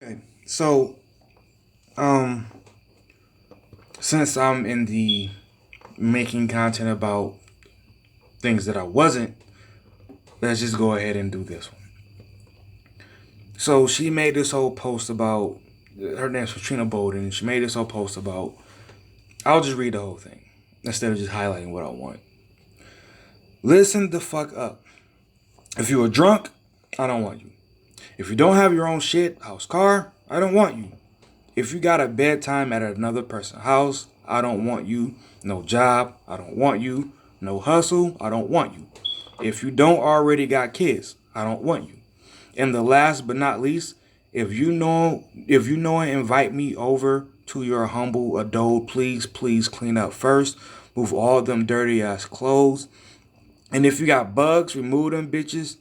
Okay. So, um, since I'm in the making content about things that I wasn't, let's just go ahead and do this one. So she made this whole post about her name's Katrina Bowden, and she made this whole post about. I'll just read the whole thing instead of just highlighting what I want. Listen the fuck up. If you are drunk, I don't want you. If you don't have your own shit, house, car, I don't want you. If you got a bedtime at another person's house, I don't want you. No job, I don't want you. No hustle, I don't want you. If you don't already got kids, I don't want you. And the last but not least, if you know and invite me over to your humble abode, please clean up first. Move all them dirty ass clothes. And if you got bugs, remove them bitches.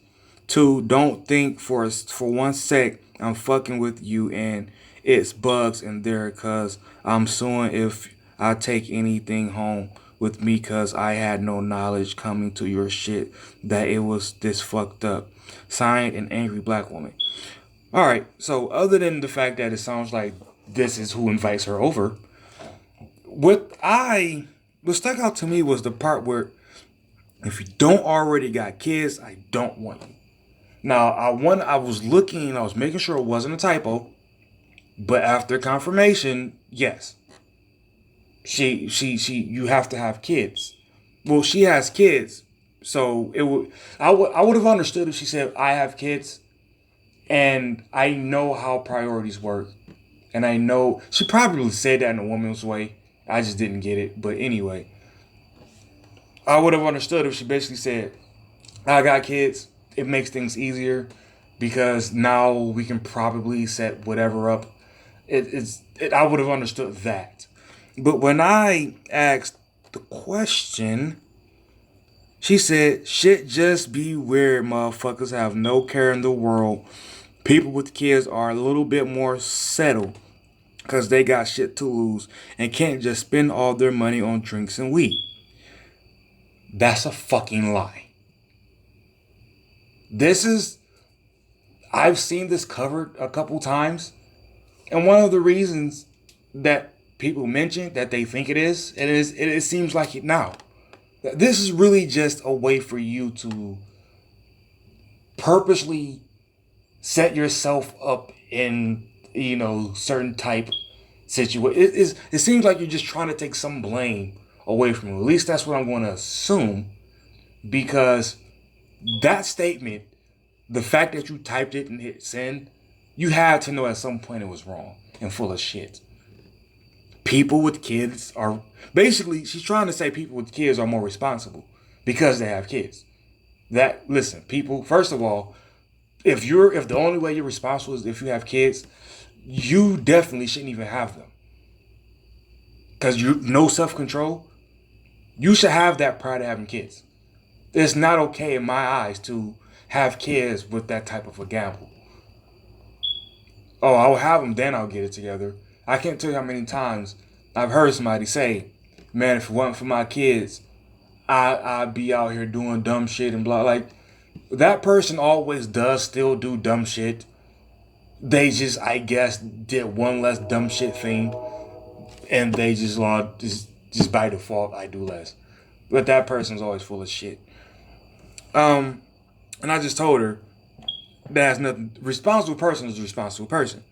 Two, don't think for one sec I'm fucking with you and it's bugs in there cause I'm suing if I take anything home with me cause I had no knowledge coming to your shit that it was this fucked up. Signed, an angry black woman. Alright, so other than the fact that it sounds like this is who invites her over, what stuck out to me was the part where if you don't already got kids, I don't want you. Now I was looking and I was making sure it wasn't a typo, but after confirmation, yes. She you have to have kids. Well, she has kids. So I would have understood if she said I have kids and I know how priorities work. And I know she probably said that in a woman's way. I just didn't get it. But anyway, I would have understood if she basically said, I got kids. It makes things easier because now we can probably set whatever up. I would have understood that. But when I asked the question, she said, shit just be weird, motherfuckers have no care in the world. People with kids are a little bit more settled because they got shit to lose and can't just spend all their money on drinks and weed. That's a fucking lie. This is, I've seen this covered a couple times. And one of the reasons that people mention that they think it seems like it now. This is really just a way for you to purposely set yourself up in certain type situation. It seems like you're just trying to take some blame away from you. At least that's what I'm going to assume, because that statement, the fact that you typed it and hit send, you had to know at some point it was wrong and full of shit. People with kids are basically, she's trying to say people with kids are more responsible because they have kids. That, listen, people, first of all, if the only way you're responsible is if you have kids, you definitely shouldn't even have them. Because you no self-control, you should have that pride of having kids. It's not okay in my eyes to have kids with that type of a gamble. Oh, I'll have them, then I'll get it together. I can't tell you how many times I've heard somebody say, man, if it wasn't for my kids, I'd be out here doing dumb shit and blah. Like, that person always does still do dumb shit. They just, I guess, did one less dumb shit thing, and they just by default, I do less. But that person's always full of shit. Um, and I just told her that has nothing. Responsible person is a responsible person.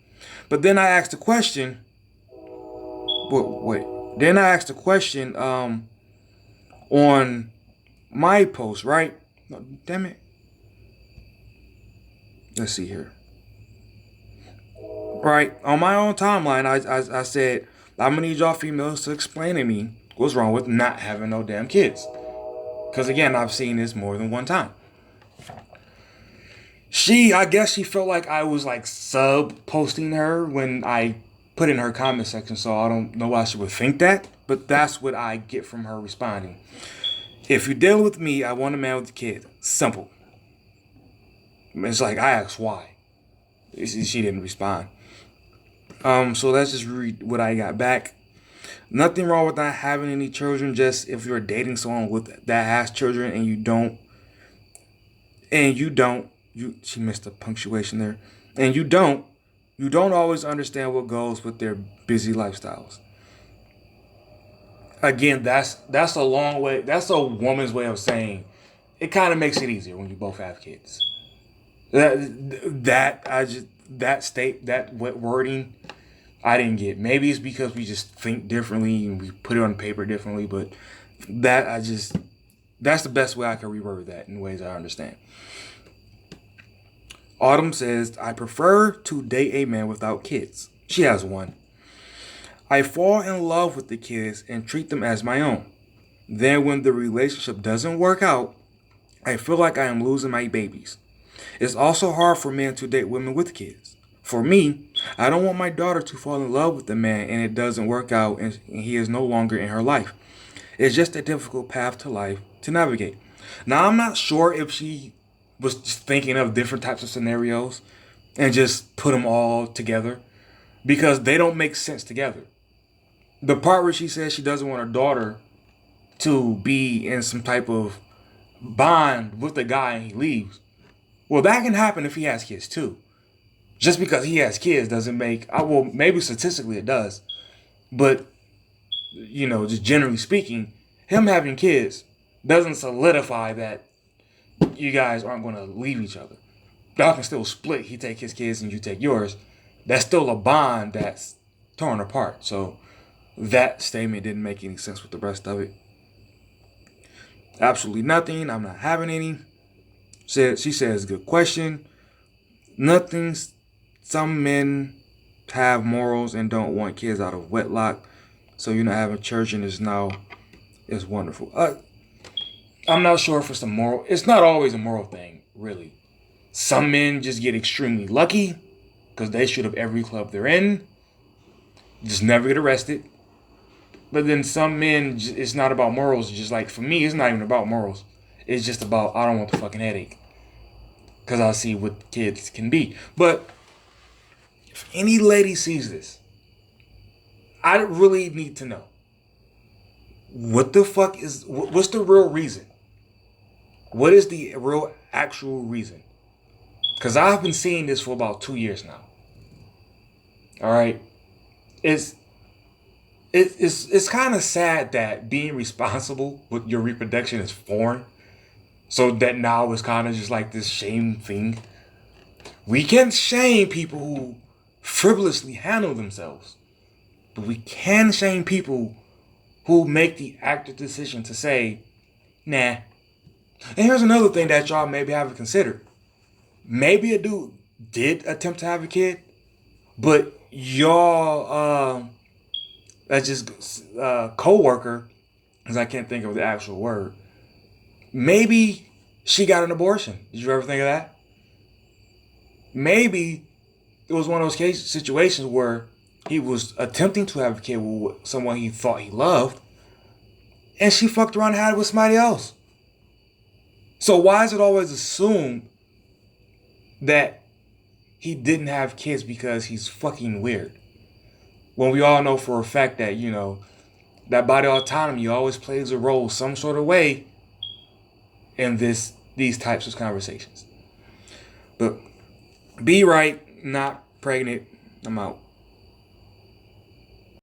But then I asked the question. Wait. Then I asked the question. On my post, right? No, damn it. Let's see here. Right on my own timeline, I said I'm gonna need y'all females to explain to me what's wrong with not having no damn kids. Because again, I've seen this more than one time. I guess she felt like I was like sub posting her when I put in her comment section, so I don't know why she would think that, but that's what I get from her responding. If you're dealing with me, I want a man with a kid. Simple. It's like I asked why. She didn't respond. So let's just read what I got back. Nothing wrong with not having any children. Just if you're dating someone with that has children and you don't, she missed the punctuation there, and you don't. You don't always understand what goes with their busy lifestyles. Again, that's a long way. That's a woman's way of saying it kind of makes it easier when you both have kids. That wording I didn't get. Maybe it's because we just think differently and we put it on paper differently, but that I just that's the best way I can reword that in ways I understand. Autumn says, I prefer to date a man without kids. She has one. I fall in love with the kids and treat them as my own. Then, when the relationship doesn't work out, I feel like I am losing my babies. It's also hard for men to date women with kids. For me, I don't want my daughter to fall in love with a man and it doesn't work out and he is no longer in her life. It's just a difficult path to life to navigate. Now, I'm not sure if she was just thinking of different types of scenarios and just put them all together because they don't make sense together. The part where she says she doesn't want her daughter to be in some type of bond with the guy and he leaves. Well, that can happen if he has kids too. Just because he has kids doesn't make, well, maybe statistically it does, but just generally speaking, him having kids doesn't solidify that you guys aren't going to leave each other. Y'all can still split. He take his kids and you take yours. That's still a bond that's torn apart. So that statement didn't make any sense with the rest of it. Absolutely nothing. I'm not having any. She says, good question. Nothing. Some men have morals and don't want kids out of wedlock. So you're not having church and it's wonderful. I'm not sure if it's a moral. It's not always a moral thing, really. Some men just get extremely lucky because they shoot up every club they're in. Just never get arrested. But then some men, it's not about morals. Just like for me, it's not even about morals. It's just about I don't want the fucking headache. Because I see what kids can be. But if any lady sees this, I really need to know. What's the real reason? What is the real actual reason? Because I've been seeing this for about 2 years now. All right. It's kind of sad that being responsible with your reproduction is foreign. So that now it's kind of just like this shame thing. We can shame people who frivolously handle themselves. But we can shame people who make the active decision to say, nah. And here's another thing that y'all maybe haven't considered. Maybe a dude did attempt to have a kid, but y'all, that's just co-worker, because I can't think of the actual word. Maybe she got an abortion. Did you ever think of that? Maybe it was one of those situations where he was attempting to have a kid with someone he thought he loved, and she fucked around and had it with somebody else. So why is it always assumed that he didn't have kids because he's fucking weird? When we all know for a fact that, that body autonomy always plays a role some sort of way in these types of conversations. But be right, not pregnant. I'm out.